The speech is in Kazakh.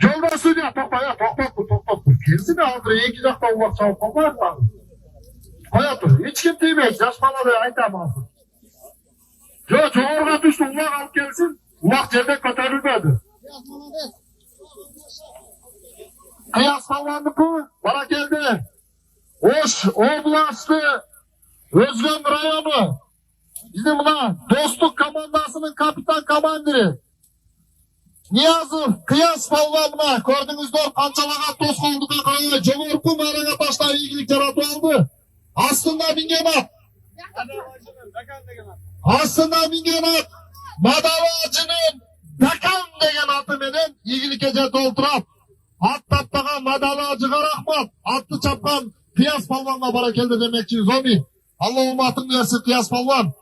Жолдас судья, тоқтап. Келсін алдыр, екі жақта улақ чабып қалмайық па. Қоя тұр, ешкім тимейді, жас баладай айтамын азыр. Жоғырға түсті улақ алып келсін, улақ жерден көтерілмеді. Қияс палуандікі, Баракелді, Ош областы, Өзген районы, біздің мына достық командасының капитан командирі. Ниязов, Қияс палуанына, көрдіңіздер, қаншалаға тосқолдыққа қарай, жоғырқы мәреге ташта игілік жарату алды. Астында минген ат. Астында минген ат. Мадалажының Дакан деген аты менен игілікке жетіп отырады. Ат таптаған Мадалажыға рахмат. Атты чапқан Қияс палуанға Баракелді демекчи. Зоми, Алла уматын берсін Қияс палуан.